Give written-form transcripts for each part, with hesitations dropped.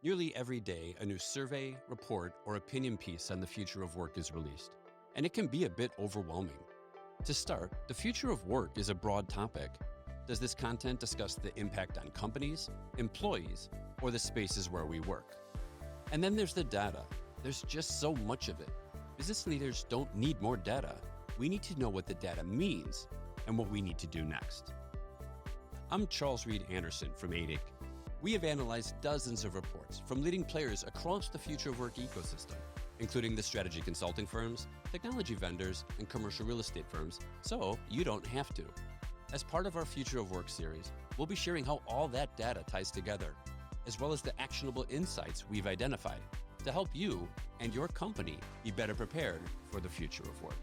Nearly every day, a new survey, report, or opinion piece on the future of work is released, and it can be a bit overwhelming. To start, the future of work is a broad topic. Does this content discuss the impact on companies, employees, or the spaces where we work? And then there's the data. There's just so much of it. Business leaders don't need more data. We need to know what the data means and what we need to do next. I'm Charles Reed Anderson from 8 Inc. We have analyzed dozens of reports from leading players across the future of work ecosystem, including the strategy consulting firms, technology vendors, and commercial real estate firms, so you don't have to. As part of our Future of Work series, we'll be sharing how all that data ties together, as well as the actionable insights we've identified to help you and your company be better prepared for the future of work.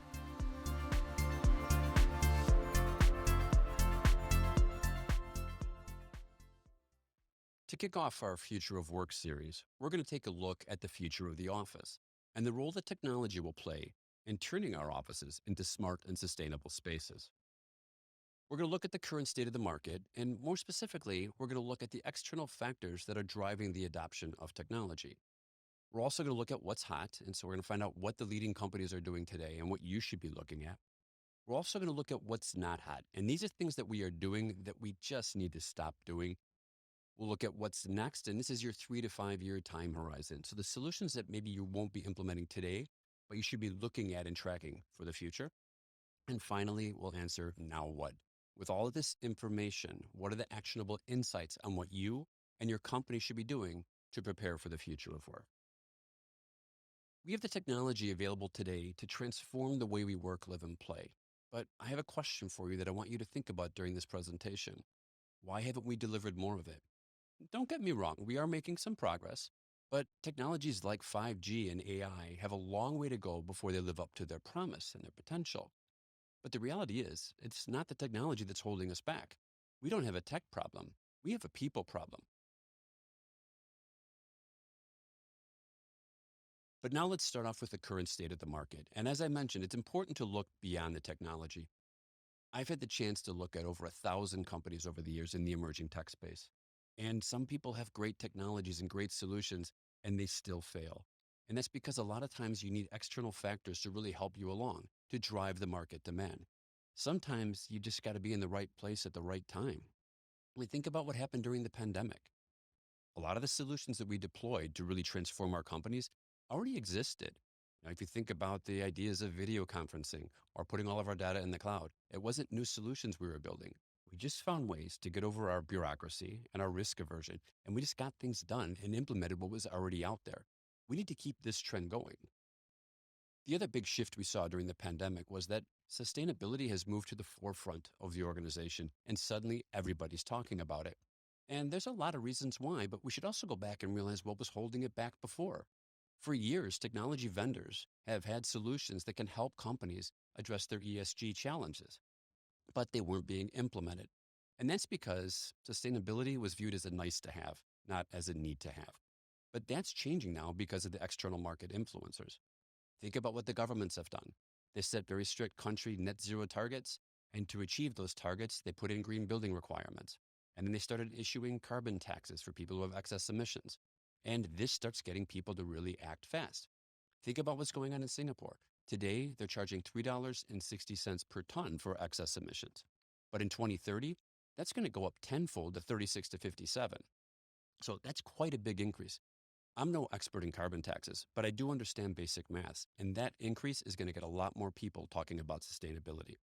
To kick off our Future of Work series, we're going to take a look at the future of the office and the role that technology will play in turning our offices into smart and sustainable spaces. We're going to look at the current state of the market, and more specifically, we're going to look at the external factors that are driving the adoption of technology. We're also going to look at what's hot, and so we're going to find out what the leading companies are doing today and what you should be looking at. We're also going to look at what's not hot, and these are things that we are doing that we just need to stop doing. We'll look at what's next, and this is your 3 to 5 year time horizon. So the solutions that maybe you won't be implementing today, but you should be looking at and tracking for the future. And finally, we'll answer now what? With all of this information, what are the actionable insights on what you and your company should be doing to prepare for the future of work? We have the technology available today to transform the way we work, live, and play. But I have a question for you that I want you to think about during this presentation. Why haven't we delivered more of it? Don't get me wrong, we are making some progress, but technologies like 5G and AI have a long way to go before they live up to their promise and their potential. But the reality is, it's not the technology that's holding us back. We don't have a tech problem. We have a people problem. But now let's start off with the current state of the market. And as I mentioned, it's important to look beyond the technology. I've had the chance to look at over 1,000 companies over the years in the emerging tech space. And some people have great technologies and great solutions, and they still fail. And that's because a lot of times you need external factors to really help you along, to drive the market demand. Sometimes you just got to be in the right place at the right time. We think about what happened during the pandemic. A lot of the solutions that we deployed to really transform our companies already existed. Now, if you think about the ideas of video conferencing or putting all of our data in the cloud, it wasn't new solutions we were building. We just found ways to get over our bureaucracy and our risk aversion, and we just got things done and implemented what was already out there. We need to keep this trend going. The other big shift we saw during the pandemic was that sustainability has moved to the forefront of the organization, and suddenly everybody's talking about it. And there's a lot of reasons why, but we should also go back and realize what was holding it back before. For years, technology vendors have had solutions that can help companies address their ESG challenges, but they weren't being implemented. And that's because sustainability was viewed as a nice to have, not as a need to have. But that's changing now because of the external market influencers. Think about what the governments have done. They set very strict country net zero targets, and to achieve those targets, they put in green building requirements. And then they started issuing carbon taxes for people who have excess emissions. And this starts getting people to really act fast. Think about what's going on in Singapore. Today, they're charging $3.60 per ton for excess emissions. But in 2030, that's going to go up tenfold to 36 to 57. So that's quite a big increase. I'm no expert in carbon taxes, but I do understand basic math, and that increase is going to get a lot more people talking about sustainability.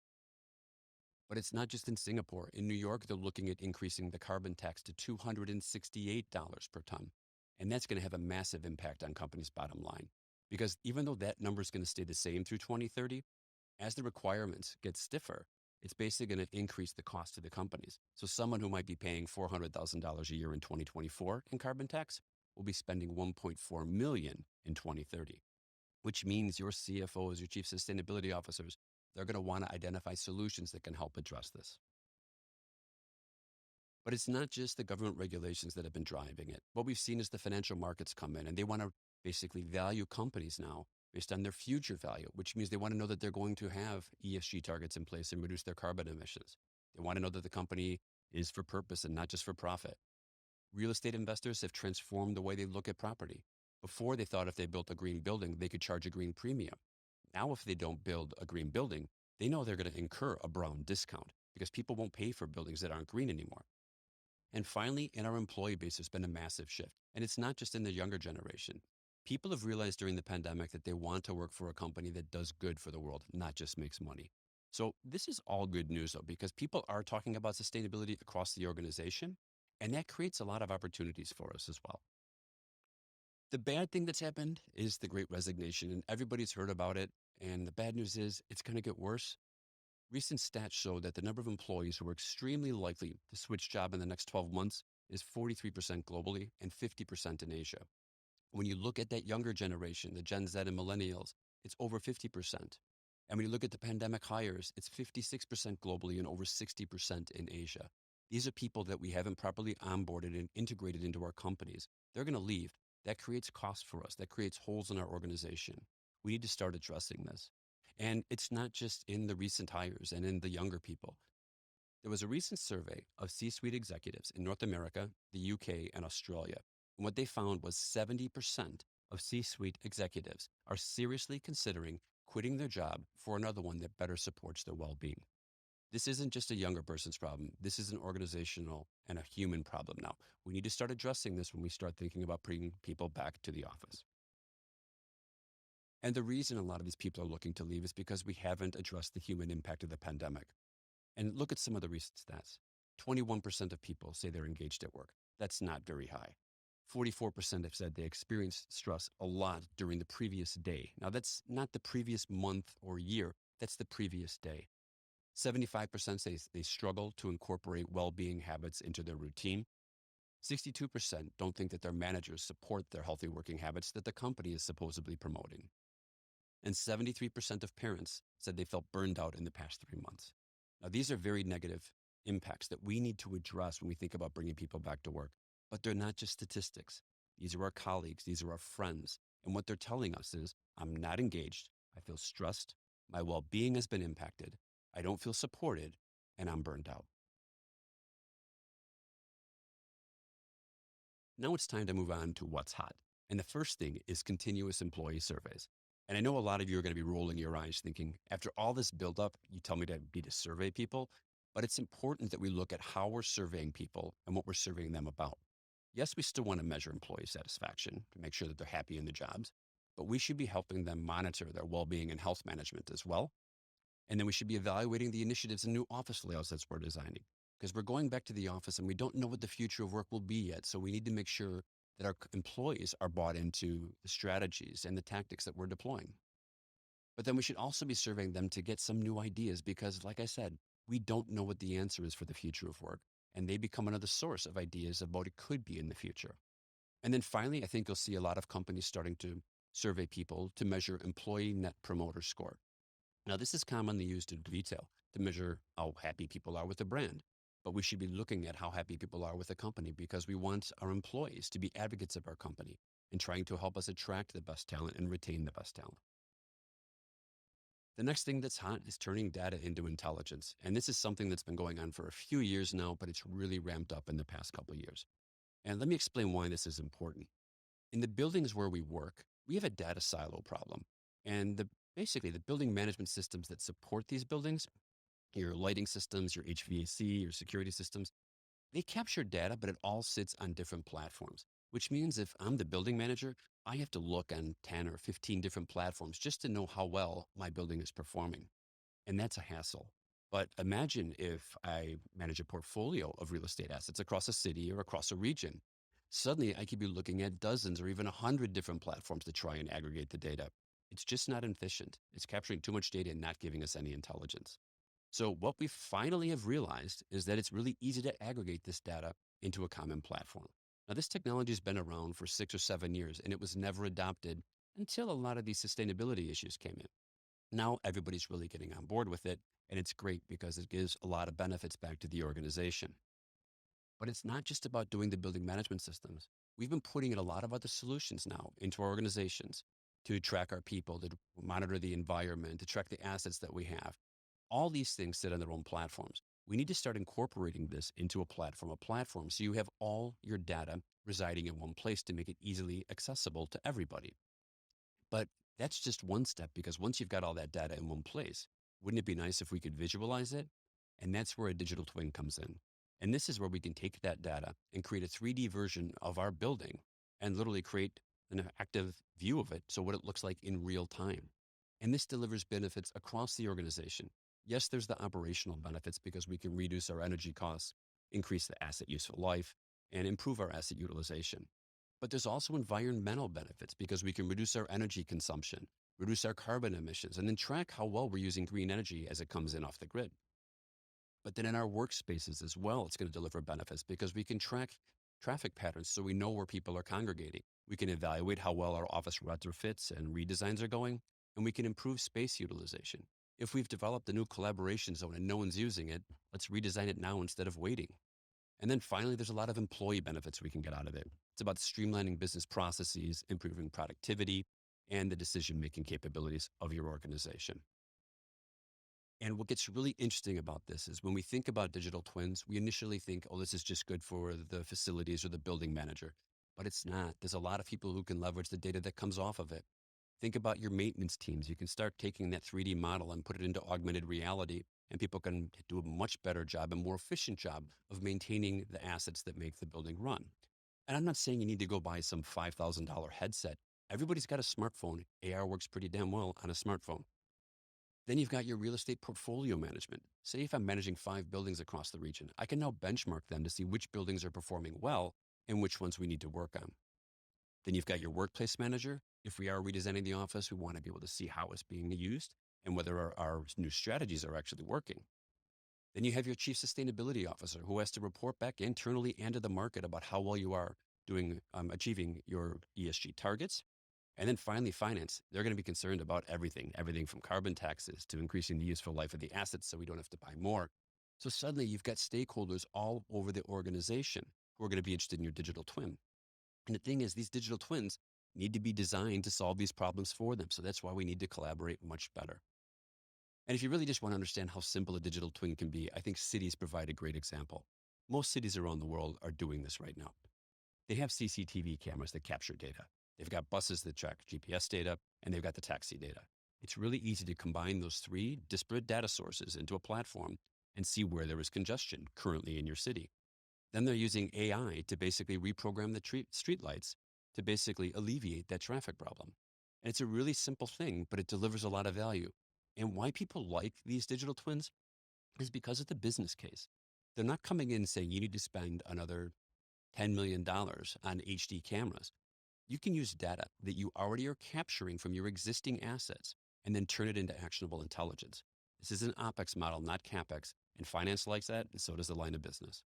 But it's not just in Singapore. In New York, they're looking at increasing the carbon tax to $268 per ton. And that's going to have a massive impact on companies' bottom line. Because even though that number is going to stay the same through 2030, as the requirements get stiffer, it's basically going to increase the cost to the companies. So someone who might be paying $400,000 a year in 2024 in carbon tax will be spending $1.4 million in 2030, which means your CFOs, your chief sustainability officers, they're going to want to identify solutions that can help address this. But it's not just the government regulations that have been driving it. What we've seen is the financial markets come in, and they want to basically value companies now based on their future value, which means they want to know that they're going to have ESG targets in place and reduce their carbon emissions. They want to know that the company is for purpose and not just for profit. Real estate investors have transformed the way they look at property. Before, they thought if they built a green building, they could charge a green premium. Now, if they don't build a green building, they know they're going to incur a brown discount because people won't pay for buildings that aren't green anymore. And finally, in our employee base, there's been a massive shift. And it's not just in the younger generation. People have realized during the pandemic that they want to work for a company that does good for the world, not just makes money. So this is all good news, though, because people are talking about sustainability across the organization, and that creates a lot of opportunities for us as well. The bad thing that's happened is the Great Resignation, and everybody's heard about it. And the bad news is it's going to get worse. Recent stats show that the number of employees who are extremely likely to switch job in the next 12 months is 43% globally and 50% in Asia. When you look at that younger generation, the Gen Z and millennials, it's over 50%. And when you look at the pandemic hires, it's 56% globally and over 60% in Asia. These are people that we haven't properly onboarded and integrated into our companies. They're going to leave. That creates cost for us. That creates holes in our organization. We need to start addressing this. And it's not just in the recent hires and in the younger people. There was a recent survey of C-suite executives in North America, the UK, and Australia. And what they found was 70% of C-suite executives are seriously considering quitting their job for another one that better supports their well-being. This isn't just a younger person's problem. This is an organizational and a human problem now. We need to start addressing this when we start thinking about bringing people back to the office. And the reason a lot of these people are looking to leave is because we haven't addressed the human impact of the pandemic. And look at some of the recent stats. 21% of people say they're engaged at work. That's not very high. 44% have said they experienced stress a lot during the previous day. Now, that's not the previous month or year. That's the previous day. 75% say they struggle to incorporate well-being habits into their routine. 62% don't think that their managers support their healthy working habits that the company is supposedly promoting. And 73% of parents said they felt burned out in the past 3 months. Now, these are very negative impacts that we need to address when we think about bringing people back to work. But they're not just statistics. These are our colleagues. These are our friends. And what they're telling us is, I'm not engaged. I feel stressed. My well-being has been impacted. I don't feel supported, and I'm burned out. Now it's time to move on to what's hot. And the first thing is continuous employee surveys. And I know a lot of you are going to be rolling your eyes thinking, after all this buildup, you tell me to survey people. But it's important that we look at how we're surveying people and what we're surveying them about. Yes, we still want to measure employee satisfaction to make sure that they're happy in the jobs, but we should be helping them monitor their well-being and health management as well. And then we should be evaluating the initiatives and new office layouts that we're designing, because we're going back to the office and we don't know what the future of work will be yet. So we need to make sure that our employees are bought into the strategies and the tactics that we're deploying. But then we should also be surveying them to get some new ideas because, like I said, we don't know what the answer is for the future of work, and they become another source of ideas of what it could be in the future. And then finally, I think you'll see a lot of companies starting to survey people to measure employee net promoter score. Now, this is commonly used in retail to measure how happy people are with the brand. But we should be looking at how happy people are with a company because we want our employees to be advocates of our company and trying to help us attract the best talent and retain the best talent. The next thing that's hot is turning data into intelligence. And this is something that's been going on for a few years now, but it's really ramped up in the past couple of years. And let me explain why this is important. In the buildings where we work, we have a data silo problem. And basically, the building management systems that support these buildings, your lighting systems, your HVAC, your security systems, they capture data, but it all sits on different platforms, which means if I'm the building manager, I have to look on 10 or 15 different platforms just to know how well my building is performing. And that's a hassle. But imagine if I manage a portfolio of real estate assets across a city or across a region. Suddenly, I could be looking at dozens or even 100 different platforms to try and aggregate the data. It's just not efficient. It's capturing too much data and not giving us any intelligence. So what we finally have realized is that it's really easy to aggregate this data into a common platform. Now, this technology has been around for 6 or 7 years, and it was never adopted until a lot of these sustainability issues came in. Now, everybody's really getting on board with it, and it's great because it gives a lot of benefits back to the organization. But it's not just about doing the building management systems. We've been putting in a lot of other solutions now into our organizations to track our people, to monitor the environment, to track the assets that we have. All these things sit on their own platforms. We need to start incorporating this into a platform. So you have all your data residing in one place to make it easily accessible to everybody. But that's just one step, because once you've got all that data in one place, wouldn't it be nice if we could visualize it? And that's where a digital twin comes in. And this is where we can take that data and create a 3D version of our building and literally create an active view of it. So what it looks like in real time. And this delivers benefits across the organization. Yes, there's the operational benefits because we can reduce our energy costs, increase the asset useful life, and improve our asset utilization. But there's also environmental benefits because we can reduce our energy consumption, reduce our carbon emissions, and then track how well we're using green energy as it comes in off the grid. But then in our workspaces as well, it's going to deliver benefits because we can track traffic patterns so we know where people are congregating. We can evaluate how well our office retrofits and redesigns are going, and we can improve space utilization. If we've developed a new collaboration zone and no one's using it, let's redesign it now instead of waiting. And then finally, there's a lot of employee benefits we can get out of it. It's about streamlining business processes, improving productivity, and the decision-making capabilities of your organization. And what gets really interesting about this is when we think about digital twins, we initially think, oh, this is just good for the facilities or the building manager. But it's not. There's a lot of people who can leverage the data that comes off of it. Think about your maintenance teams. You can start taking that 3D model and put it into augmented reality, and people can do a much better job and more efficient job of maintaining the assets that make the building run. And I'm not saying you need to go buy some $5,000 headset. Everybody's got a smartphone. AR works pretty damn well on a smartphone. Then you've got your real estate portfolio management. Say if I'm managing 5 buildings across the region, I can now benchmark them to see which buildings are performing well and which ones we need to work on. Then you've got your workplace manager. If we are redesigning the office, we want to be able to see how it's being used and whether our new strategies are actually working. Then you have your chief sustainability officer who has to report back internally and to the market about how well you are doing achieving your ESG targets. And then finally, finance. They're going to be concerned about everything from carbon taxes to increasing the useful life of the assets so we don't have to buy more. So suddenly you've got stakeholders all over the organization who are going to be interested in your digital twin. And the thing is, these digital twins need to be designed to solve these problems for them. So that's why we need to collaborate much better. And if you really just want to understand how simple a digital twin can be, I think cities provide a great example. Most cities around the world are doing this right now. They have CCTV cameras that capture data. They've got buses that track GPS data, and they've got the taxi data. It's really easy to combine those 3 disparate data sources into a platform and see where there is congestion currently in your city. Then they're using AI to basically reprogram the street lights to basically alleviate that traffic problem. And it's a really simple thing, but it delivers a lot of value. And why people like these digital twins is because of the business case. They're not coming in saying you need to spend another $10 million on HD cameras. You can use data that you already are capturing from your existing assets and then turn it into actionable intelligence. This is an OpEx model, not CapEx, and finance likes that, and so does the line of business.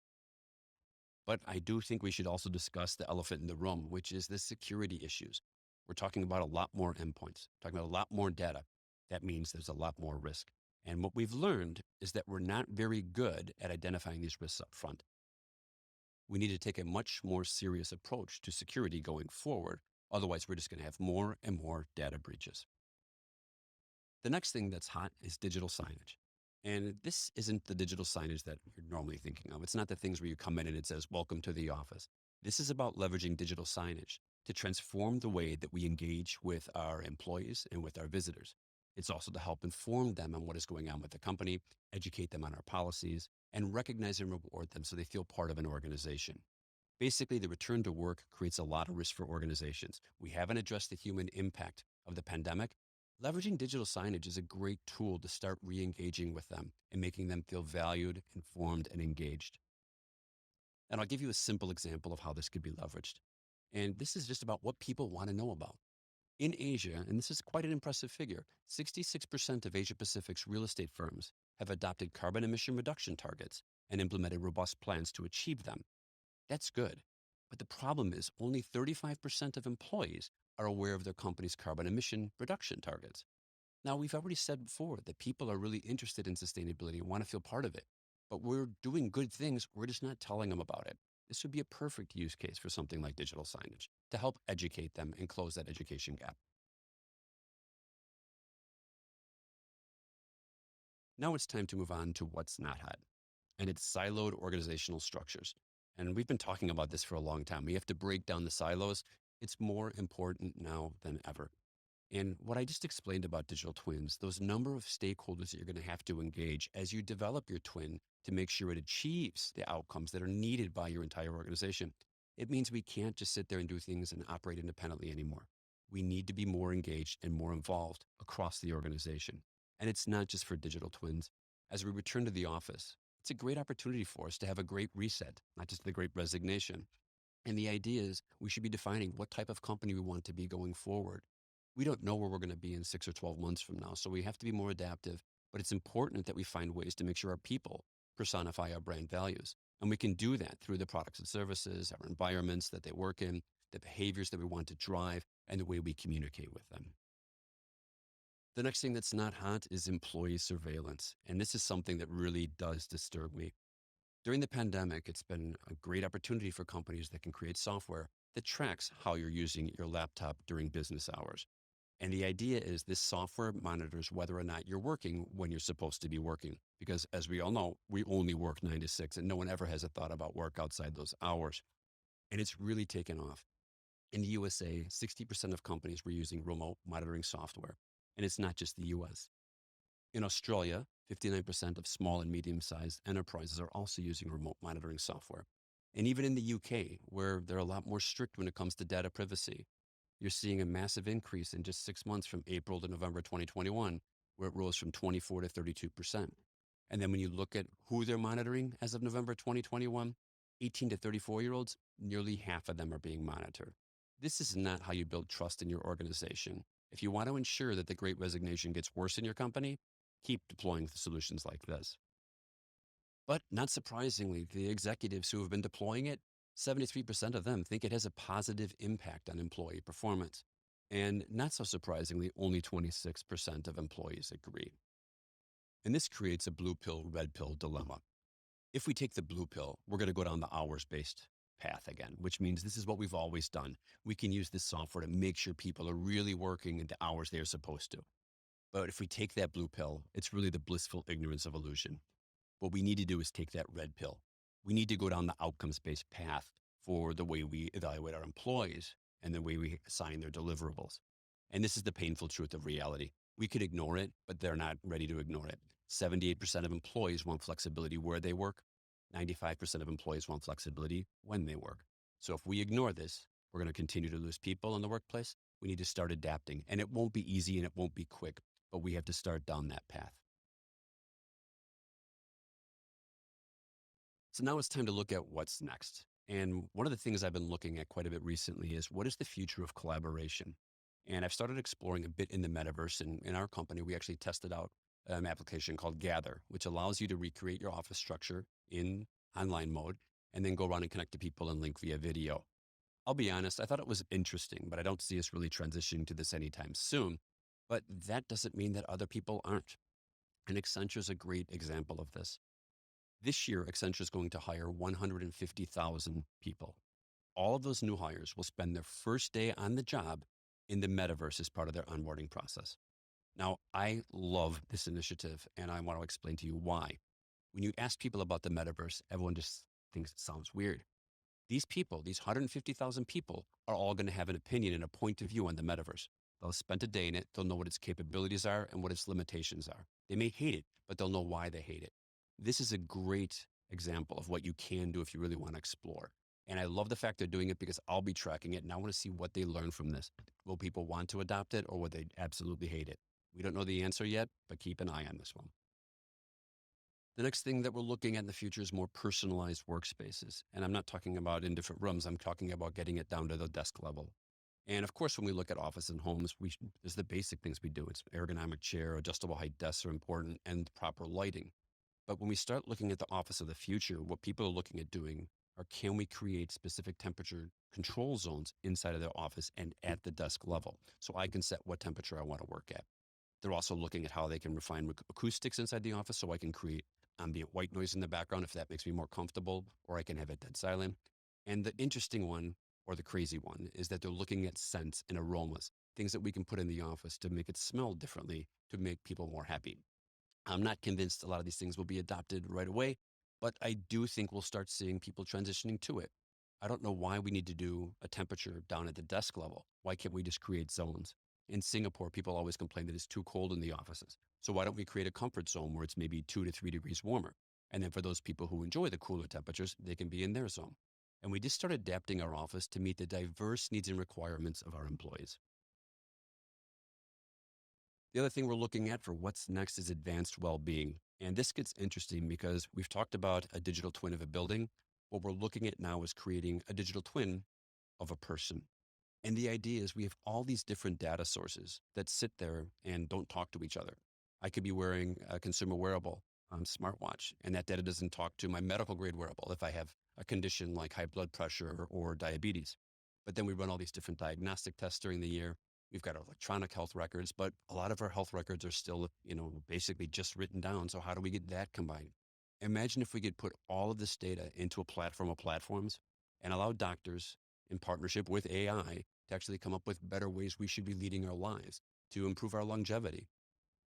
But I do think we should also discuss the elephant in the room, which is the security issues. We're talking about a lot more endpoints, talking about a lot more data. That means there's a lot more risk. And what we've learned is that we're not very good at identifying these risks up front. We need to take a much more serious approach to security going forward. Otherwise, we're just going to have more and more data breaches. The next thing that's hot is digital signage. And this isn't the digital signage that you're normally thinking of. It's not the things where you come in and it says, welcome to the office. This is about leveraging digital signage to transform the way that we engage with our employees and with our visitors. It's also to help inform them on what is going on with the company, educate them on our policies, and recognize and reward them so they feel part of an organization. Basically, the return to work creates a lot of risk for organizations. We haven't addressed the human impact of the pandemic. Leveraging digital signage is a great tool to start re-engaging with them and making them feel valued, informed, and engaged. And I'll give you a simple example of how this could be leveraged. And this is just about what people want to know about. In Asia, and this is quite an impressive figure, 66% of Asia Pacific's real estate firms have adopted carbon emission reduction targets and implemented robust plans to achieve them. That's good. But the problem is only 35% of employees are aware of their company's carbon emission reduction targets. Now, we've already said before that people are really interested in sustainability and want to feel part of it. But we're doing good things, we're just not telling them about it. This would be a perfect use case for something like digital signage to help educate them and close that education gap. Now it's time to move on to what's not hot. and it's siloed organizational structures. And we've been talking about this for a long time. We have to break down the silos. It's more important now than ever. And what I just explained about digital twins, those number of stakeholders that you're going to have to engage as you develop your twin to make sure it achieves the outcomes that are needed by your entire organization, it means we can't just sit there and do things and operate independently anymore. We need to be more engaged and more involved across the organization. And it's not just for digital twins. As we return to the office, it's a great opportunity for us to have a great reset, not just the great resignation. And the idea is we should be defining what type of company we want to be going forward. We don't know where we're going to be in 6 or 12 months from now, so we have to be more adaptive. But it's important that we find ways to make sure our people personify our brand values. And we can do that through the products and services, our environments that they work in, the behaviors that we want to drive, and the way we communicate with them. The next thing that's not hot is employee surveillance. And this is something that really does disturb me. During the pandemic, it's been a great opportunity for companies that can create software that tracks how you're using your laptop during business hours. And the idea is this software monitors whether or not you're working when you're supposed to be working. Because as we all know, we only work 9 to 6 and no one ever has a thought about work outside those hours. And it's really taken off. In the USA, 60% of companies were using remote monitoring software. And it's not just the US. In Australia, 59% of small and medium sized enterprises are also using remote monitoring software. And even in the UK, where they're a lot more strict when it comes to data privacy, you're seeing a massive increase in just 6 months from April to November 2021, where it rose from 24 to 32%. And then when you look at who they're monitoring as of November 2021, 18 to 34-year-olds, nearly half of them are being monitored. This is not how you build trust in your organization. If you want to ensure that the great resignation gets worse in your company, keep deploying solutions like this. But not surprisingly, the executives who have been deploying it, 73% of them think it has a positive impact on employee performance. And not so surprisingly, only 26% of employees agree. And this creates a blue pill, red pill dilemma. If we take the blue pill, we're going to go down the hours based path again, which means this is what we've always done. We can use this software to make sure people are really working in the hours they're supposed to. But if we take that blue pill, it's really the blissful ignorance of illusion. What we need to do is take that red pill. We need to go down the outcomes-based path for the way we evaluate our employees and the way we assign their deliverables. And this is the painful truth of reality. We could ignore it, but they're not ready to ignore it. 78% of employees want flexibility where they work. 95% of employees want flexibility when they work. So if we ignore this, we're going to continue to lose people in the workplace. We need to start adapting, and it won't be easy and it won't be quick, but we have to start down that path. So now it's time to look at what's next. And one of the things I've been looking at quite a bit recently is what is the future of collaboration? And I've started exploring a bit in the metaverse. And in our company, we actually tested out an application called Gather, which allows you to recreate your office structure in online mode and then go around and connect to people and link via video. I'll be honest, I thought it was interesting, but I don't see us really transitioning to this anytime soon. But that doesn't mean that other people aren't. And Accenture is a great example of this. This year, Accenture is going to hire 150,000 people. All of those new hires will spend their first day on the job in the metaverse as part of their onboarding process. Now, I love this initiative, and I want to explain to you why. When you ask people about the metaverse, everyone just thinks it sounds weird. These people, these 150,000 people, are all going to have an opinion and a point of view on the metaverse. They'll spend a day in it. They'll know what its capabilities are and what its limitations are. They may hate it, but they'll know why they hate it. This is a great example of what you can do if you really want to explore. And I love the fact they're doing it because I'll be tracking it and I want to see what they learn from this. Will people want to adopt it or will they absolutely hate it? We don't know the answer yet, but keep an eye on this one. The next thing that we're looking at in the future is more personalized workspaces. And I'm not talking about in different rooms. I'm talking about getting it down to the desk level. And of course, when we look at office and homes, there's the basic things we do. It's ergonomic chair, adjustable height desks are important, and proper lighting. But when we start looking at the office of the future, what people are looking at doing are can we create specific temperature control zones inside of their office and at the desk level so I can set what temperature I want to work at. They're also looking at how they can refine acoustics inside the office so I can create ambient white noise in the background if that makes me more comfortable, or I can have it dead silent. And the interesting one, or the crazy one, is that they're looking at scents and aromas, things that we can put in the office to make it smell differently to make people more happy. I'm not convinced a lot of these things will be adopted right away, But I do think we'll start seeing people transitioning to it. I don't know why we need to do a temperature down at the desk level. Why can't we just create zones? In Singapore, people always complain that it's too cold in the offices. So why don't we create a comfort zone where it's maybe 2 to 3 degrees warmer? And then for those people who enjoy the cooler temperatures, they can be in their zone. And we just start adapting our office to meet the diverse needs and requirements of our employees. The other thing we're looking at for what's next is advanced well-being. And this gets interesting because we've talked about a digital twin of a building. What we're looking at now is creating a digital twin of a person. And the idea is we have all these different data sources that sit there and don't talk to each other. I could be wearing a consumer wearable smartwatch, and that data doesn't talk to my medical grade wearable if I have a condition like high blood pressure or diabetes. But then we run all these different diagnostic tests during the year. We've got our electronic health records, but a lot of our health records are still, basically just written down. So how do we get that combined? Imagine if we could put all of this data into a platform of platforms and allow doctors in partnership with AI to actually come up with better ways we should be leading our lives to improve our longevity.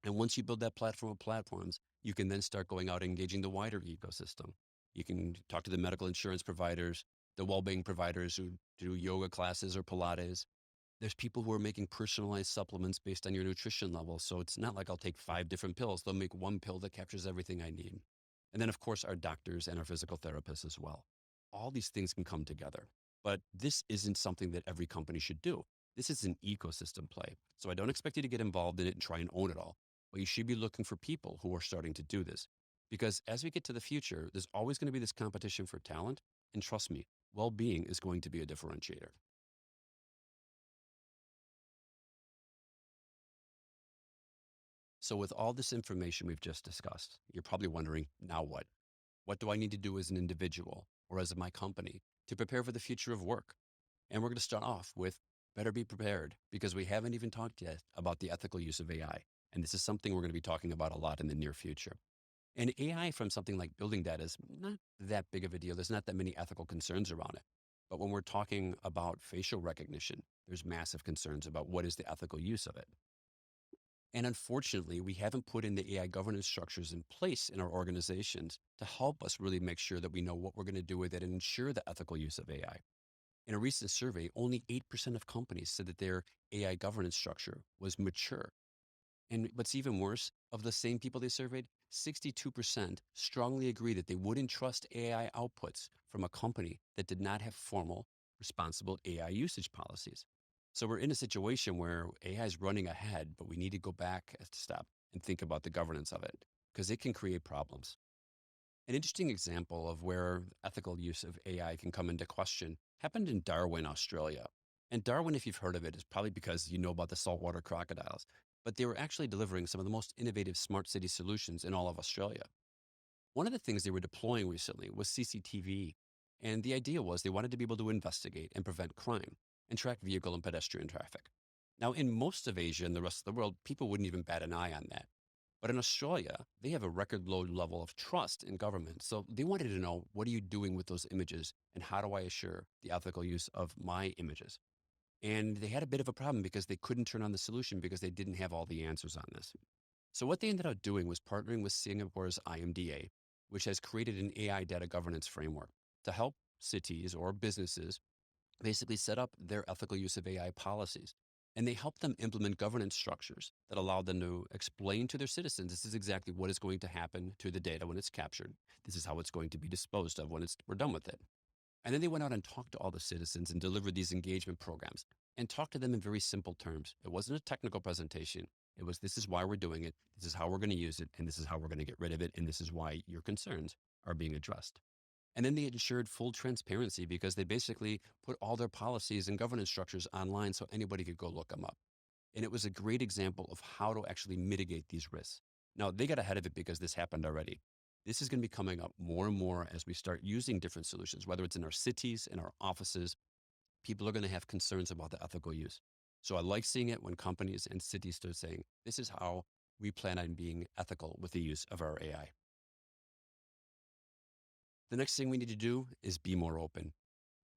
And once you build that platform of platforms, you can then start going out and engaging the wider ecosystem. You can talk to the medical insurance providers, the well-being providers who do yoga classes or Pilates. There's people who are making personalized supplements based on your nutrition level. So it's not like I'll take 5 different pills. They'll make one pill that captures everything I need. And then, of course, our doctors and our physical therapists as well. All these things can come together. But this isn't something that every company should do. This is an ecosystem play. So I don't expect you to get involved in it and try and own it all. But you should be looking for people who are starting to do this. Because as we get to the future, there's always going to be this competition for talent. And trust me, well-being is going to be a differentiator. So with all this information we've just discussed, you're probably wondering, now what? What do I need to do as an individual or as my company to prepare for the future of work? And we're going to start off with better be prepared because we haven't even talked yet about the ethical use of AI. And this is something we're going to be talking about a lot in the near future. And AI from something like building data is not that big of a deal. There's not that many ethical concerns around it. But when we're talking about facial recognition, there's massive concerns about what is the ethical use of it. And unfortunately, we haven't put in the AI governance structures in place in our organizations to help us really make sure that we know what we're going to do with it and ensure the ethical use of AI. In a recent survey, only 8% of companies said that their AI governance structure was mature. And what's even worse, of the same people they surveyed, 62% strongly agree that they wouldn't trust AI outputs from a company that did not have formal, responsible AI usage policies. So we're in a situation where AI is running ahead, but we need to go back a step and think about the governance of it because it can create problems. An interesting example of where ethical use of AI can come into question happened in Darwin, Australia. And Darwin, if you've heard of it, is probably because you know about the saltwater crocodiles. But they were actually delivering some of the most innovative smart city solutions in all of Australia. One of the things they were deploying recently was CCTV. And the idea was they wanted to be able to investigate and prevent crime and track vehicle and pedestrian traffic. Now, in most of Asia and the rest of the world, people wouldn't even bat an eye on that. But in Australia, they have a record low level of trust in government. So they wanted to know, what are you doing with those images? And how do I assure the ethical use of my images? And they had a bit of a problem because they couldn't turn on the solution because they didn't have all the answers on this. So what they ended up doing was partnering with Singapore's IMDA, which has created an AI data governance framework to help cities or businesses basically set up their ethical use of AI policies. And they help them implement governance structures that allow them to explain to their citizens, this is exactly what is going to happen to the data when it's captured. This is how it's going to be disposed of when we're done with it. And then they went out and talked to all the citizens and delivered these engagement programs and talked to them in very simple terms. It wasn't a technical presentation. It was, this is why we're doing it. This is how we're going to use it. And this is how we're going to get rid of it. And this is why your concerns are being addressed. And then they ensured full transparency because they basically put all their policies and governance structures online so anybody could go look them up. And it was a great example of how to actually mitigate these risks. Now, they got ahead of it because this happened already. This is going to be coming up more and more as we start using different solutions, whether it's in our cities, in our offices. People are going to have concerns about the ethical use. So I like seeing it when companies and cities start saying, this is how we plan on being ethical with the use of our AI. The next thing we need to do is be more open.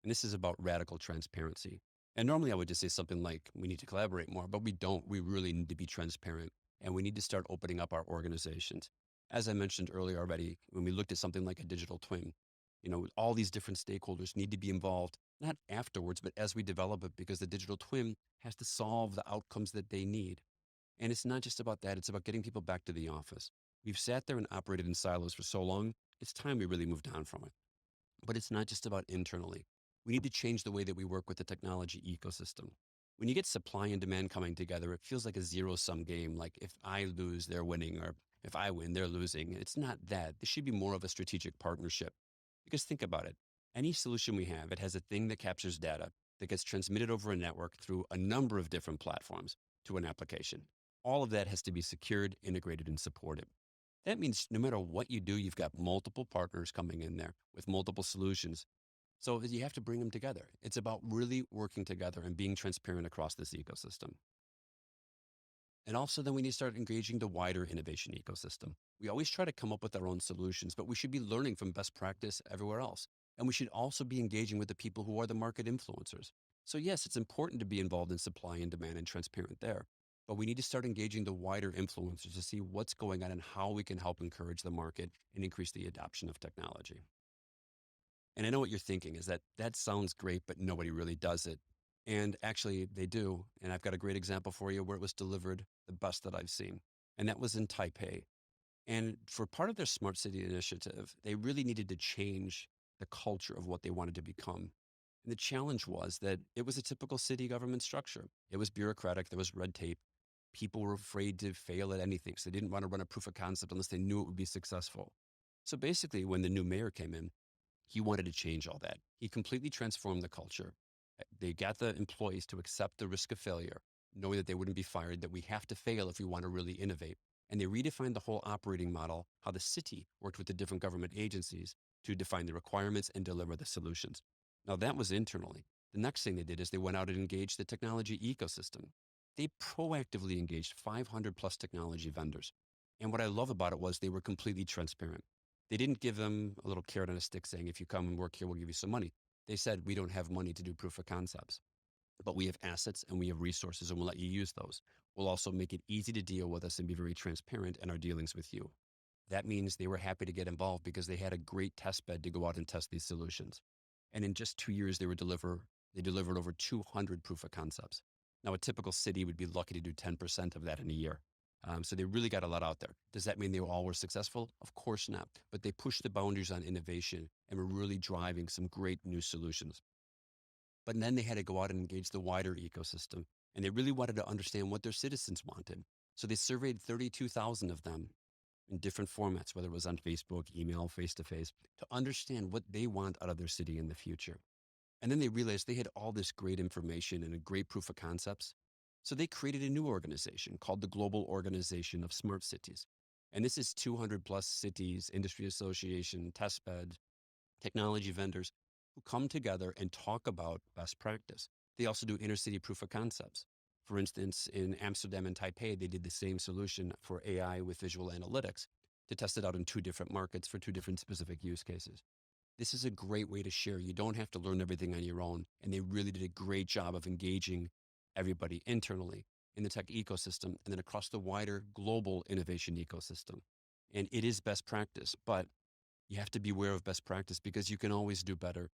And this is about radical transparency. And normally I would just say something like, we need to collaborate more, but we don't. We really need to be transparent and we need to start opening up our organizations. As I mentioned earlier already, when we looked at something like a digital twin, all these different stakeholders need to be involved, not afterwards, but as we develop it, because the digital twin has to solve the outcomes that they need. And it's not just about that, it's about getting people back to the office. We've sat there and operated in silos for so long, it's time we really moved on from it. But it's not just about internally. We need to change the way that we work with the technology ecosystem. When you get supply and demand coming together, it feels like a zero sum game. Like if I lose, they're winning, or if I win, they're losing. It's not that. This should be more of a strategic partnership. Because think about it, any solution we have, it has a thing that captures data that gets transmitted over a network through a number of different platforms to an application. All of that has to be secured, integrated, and supported. That means no matter what you do, you've got multiple partners coming in there with multiple solutions. So you have to bring them together. It's about really working together and being transparent across this ecosystem. And also then we need to start engaging the wider innovation ecosystem. We always try to come up with our own solutions, but we should be learning from best practice everywhere else. And we should also be engaging with the people who are the market influencers. So yes, it's important to be involved in supply and demand and transparent there, but we need to start engaging the wider influencers to see what's going on and how we can help encourage the market and increase the adoption of technology. And I know what you're thinking is that that sounds great, but nobody really does it. And actually, they do. And I've got a great example for you where it was delivered the best that I've seen. And that was in Taipei. And for part of their smart city initiative, they really needed to change the culture of what they wanted to become. And the challenge was that it was a typical city government structure. It was bureaucratic, there was red tape. People were afraid to fail at anything. So they didn't want to run a proof of concept unless they knew it would be successful. So basically, when the new mayor came in, he wanted to change all that. He completely transformed the culture. They got the employees to accept the risk of failure, knowing that they wouldn't be fired, that we have to fail if we want to really innovate. And they redefined the whole operating model, how the city worked with the different government agencies to define the requirements and deliver the solutions. Now, that was internally. The next thing they did is they went out and engaged the technology ecosystem. They proactively engaged 500 plus technology vendors. And what I love about it was they were completely transparent. They didn't give them a little carrot on a stick saying, if you come and work here, we'll give you some money. They said, we don't have money to do proof of concepts, but we have assets and we have resources and we'll let you use those. We'll also make it easy to deal with us and be very transparent in our dealings with you. That means they were happy to get involved because they had a great test bed to go out and test these solutions. And in just 2 years, they delivered over 200 proof of concepts. Now, a typical city would be lucky to do 10% of that in a year. So they really got a lot out there. Does that mean they all were successful? Of course not. But they pushed the boundaries on innovation and were really driving some great new solutions. But then they had to go out and engage the wider ecosystem. And they really wanted to understand what their citizens wanted. So they surveyed 32,000 of them in different formats, whether it was on Facebook, email, face-to-face, to understand what they want out of their city in the future. And then they realized they had all this great information and a great proof of concepts. So they created a new organization called the Global Organization of Smart Cities. And this is 200 plus cities, industry association, testbed, technology vendors who come together and talk about best practice. They also do intercity proof of concepts. For instance, in Amsterdam and Taipei, they did the same solution for AI with visual analytics to test it out in two different markets for two different specific use cases. This is a great way to share. You don't have to learn everything on your own. And they really did a great job of engaging everybody internally in the tech ecosystem and then across the wider global innovation ecosystem. And it is best practice, but you have to be aware of best practice because you can always do better.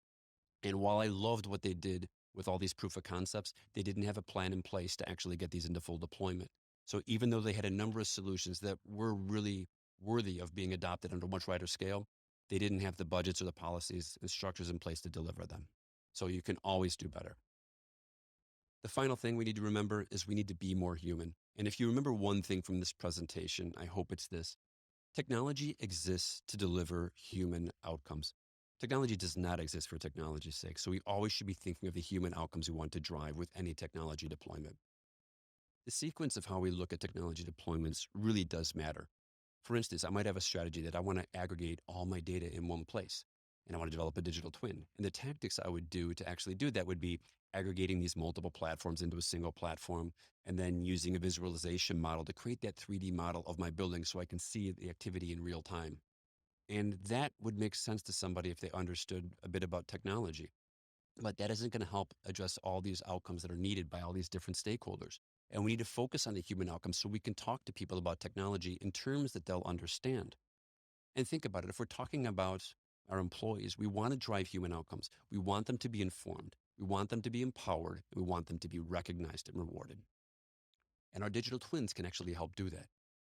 And while I loved what they did with all these proof of concepts, they didn't have a plan in place to actually get these into full deployment. So even though they had a number of solutions that were really worthy of being adopted on a much wider scale, they didn't have the budgets or the policies and structures in place to deliver them. So you can always do better. The final thing we need to remember is we need to be more human. And if you remember one thing from this presentation, I hope it's this. Technology exists to deliver human outcomes. Technology does not exist for technology's sake. So we always should be thinking of the human outcomes we want to drive with any technology deployment. The sequence of how we look at technology deployments really does matter. For instance, I might have a strategy that I want to aggregate all my data in one place, and I want to develop a digital twin. And the tactics I would do to actually do that would be aggregating these multiple platforms into a single platform, and then using a visualization model to create that 3D model of my building so I can see the activity in real time. And that would make sense to somebody if they understood a bit about technology. But that isn't going to help address all these outcomes that are needed by all these different stakeholders. And we need to focus on the human outcomes so we can talk to people about technology in terms that they'll understand. And think about it. If we're talking about our employees, we want to drive human outcomes. We want them to be informed. We want them to be empowered. And we want them to be recognized and rewarded. And our digital twins can actually help do that.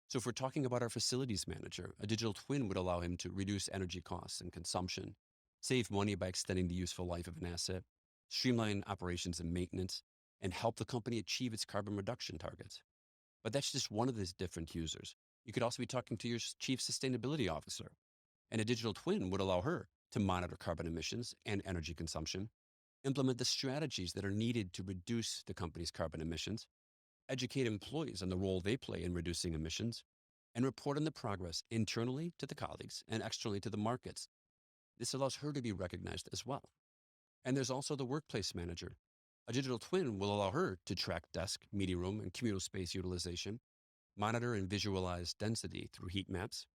So if we're talking about our facilities manager, a digital twin would allow him to reduce energy costs and consumption, save money by extending the useful life of an asset, streamline operations and maintenance, and help the company achieve its carbon reduction targets. But that's just one of these different users. You could also be talking to your chief sustainability officer, and a digital twin would allow her to monitor carbon emissions and energy consumption, implement the strategies that are needed to reduce the company's carbon emissions, educate employees on the role they play in reducing emissions, and report on the progress internally to the colleagues and externally to the markets. This allows her to be recognized as well. And there's also the workplace manager. A digital twin will allow her to track desk, meeting room, and communal space utilization, monitor and visualize density through heat maps,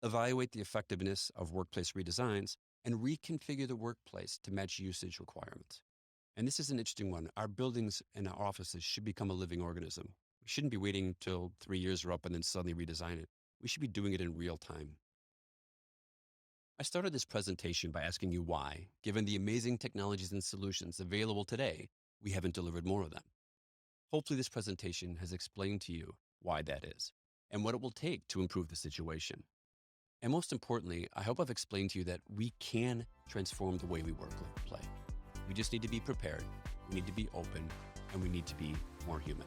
evaluate the effectiveness of workplace redesigns, and reconfigure the workplace to match usage requirements. And this is an interesting one. Our buildings and our offices should become a living organism. We shouldn't be waiting until 3 years are up and then suddenly redesign it. We should be doing it in real time. I started this presentation by asking you why, given the amazing technologies and solutions available today, we haven't delivered more of them. Hopefully this presentation has explained to you why that is and what it will take to improve the situation. And most importantly, I hope I've explained to you that we can transform the way we work, live, and play. We just need to be prepared, we need to be open, and we need to be more human.